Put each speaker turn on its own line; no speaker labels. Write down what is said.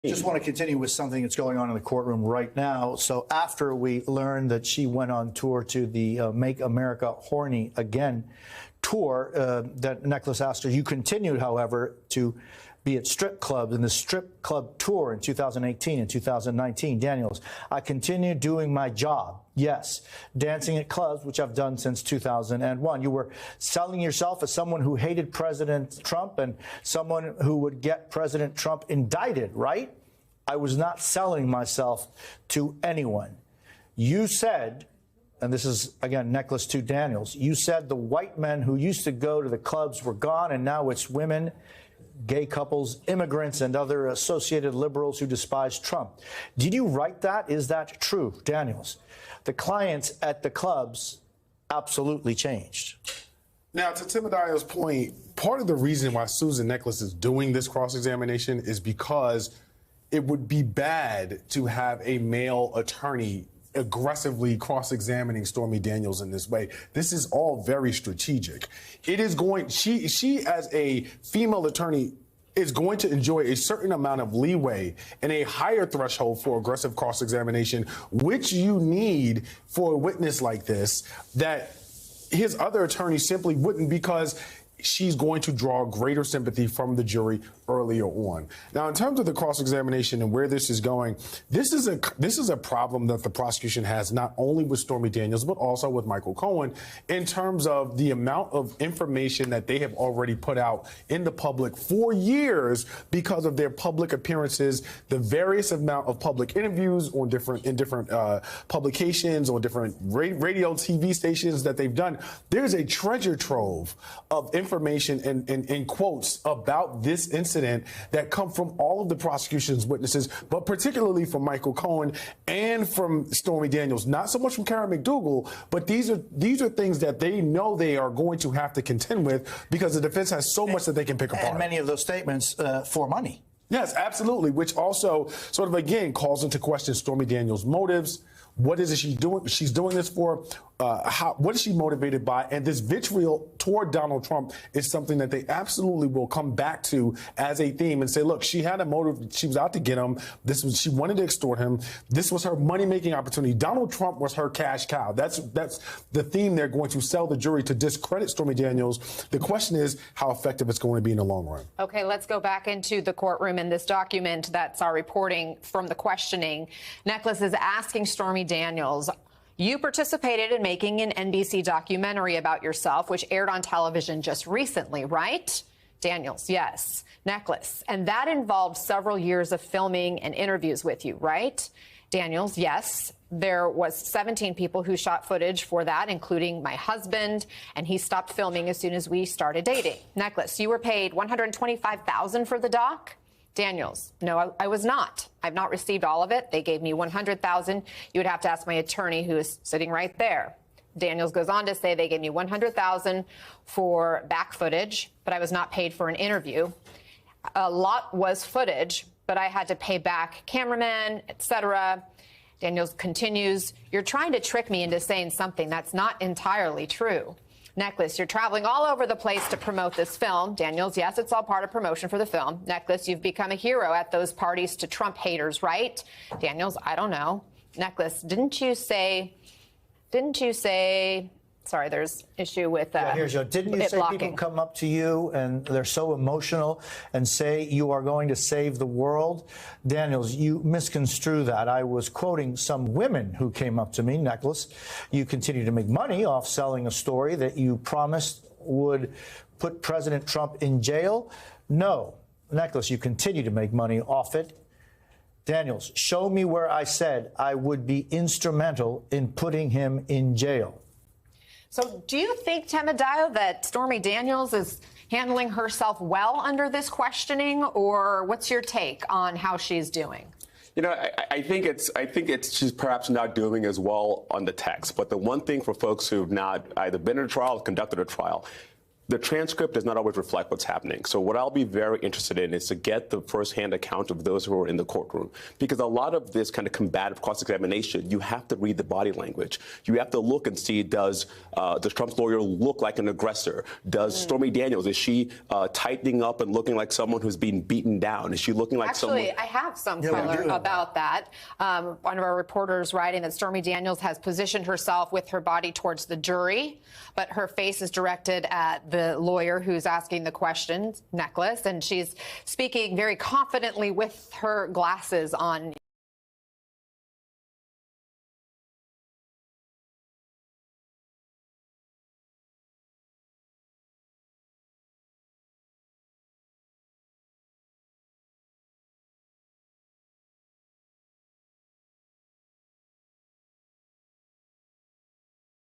Just want to continue with something that's going on in the courtroom right now. So after we learned that she went on tour to the Make America Horny Again tour that Necklace asked her, you continued, however, to be at strip clubs in the strip club tour in 2018 and 2019. Daniels, I continued doing my job. Yes, dancing at clubs, which I've done since 2001. You were selling yourself as someone who hated President Trump and someone who would get President Trump indicted, right? I was not selling myself to anyone. You said, and this is, again, Necklace to Daniels, you said the white men who used to go to the clubs were gone, and now it's women, gay couples, immigrants, and other associated liberals who despise Trump. Did you write that? Is that true, Daniels? The clients at the clubs absolutely changed.
Now, to Timothy's point, part of the reason why Susan Necklace is doing this cross-examination is because it would be bad to have a male attorney aggressively cross-examining Stormy Daniels in this way. This is all very strategic. It is going, she as a female attorney is going to enjoy a certain amount of leeway and a higher threshold for aggressive cross-examination, which you need for a witness like this, that his other attorneys simply wouldn't, because she's going to draw greater sympathy from the jury earlier on. Now, in terms of the cross-examination and where this is going, this is a problem that the prosecution has not only with Stormy Daniels, but also with Michael Cohen, in terms of the amount of information that they have already put out in the public for years because of their public appearances, the various amount of public interviews on different publications, on different radio, TV stations that they've done. There's a treasure trove of information and quotes about this incident that come from all of the prosecution's witnesses, but particularly from Michael Cohen and from Stormy Daniels. Not so much from Karen McDougal, but these are things that they know they are going to have to contend with because the defense has so much that they can pick apart.
And many of those statements for money.
Yes, absolutely, which also sort of, again, calls into question Stormy Daniels' motives. What is it she's doing? She's doing this for? What is she motivated by? And this vitriol toward Donald Trump is something that they absolutely will come back to as a theme and say, look, she had a motive. She was out to get him. She wanted to extort him. This was her money-making opportunity. Donald Trump was her cash cow. That's the theme they're going to sell the jury to discredit Stormy Daniels. The question is how effective it's going to be in the long run.
Okay, let's go back into the courtroom in this document that's our reporting from the questioning. Necklace is asking Stormy Daniels, you participated in making an NBC documentary about yourself, which aired on television just recently, right? Daniels, yes. Necklace, and that involved several years of filming and interviews with you, right? Daniels, yes. There was 17 people who shot footage for that, including my husband, and he stopped filming as soon as we started dating. Necklace, you were paid $125,000 for the doc? Daniels, no, I was not. I've not received all of it. They gave me $100,000. You would have to ask my attorney, who is sitting right there. Daniels goes on to say they gave me $100,000 for back footage, but I was not paid for an interview. A lot was footage, but I had to pay back cameramen, etc. Daniels continues, you're trying to trick me into saying something that's not entirely true. Necklace, you're traveling all over the place to promote this film. Daniels, yes, it's all part of promotion for the film. Necklace, you've become a hero at those parties to Trump haters, right? Daniels, I don't know. Necklace, didn't you say, sorry, there's issue with
here's your, didn't you say blocking. People come up to you and they're so emotional and say you are going to save the world? Daniels, you misconstrue that. I was quoting some women who came up to me. Necklace, you continue to make money off selling a story that you promised would put President Trump in jail. No. Necklace, you continue to make money off it. Daniels, show me where I said I would be instrumental in putting him in jail.
So do you think, Temadayo, that Stormy Daniels is handling herself well under this questioning, or what's your take on how she's doing?
You know, I think she's perhaps not doing as well on the text. But the one thing for folks who've not either been in a trial or conducted a trial, the transcript does not always reflect what's happening. So what I'll be very interested in is to get the firsthand account of those who were in the courtroom, because a lot of this kind of combative cross-examination, you have to read the body language. You have to look and see, does Trump's lawyer look like an aggressor? Does Stormy Daniels, is she tightening up and looking like someone who's being beaten down? Is she looking like someone?
Actually, I have some color about that. One of our reporters writing that Stormy Daniels has positioned herself with her body towards the jury, but her face is directed at the lawyer who's asking the questions, Necklace, and she's speaking very confidently with her glasses on.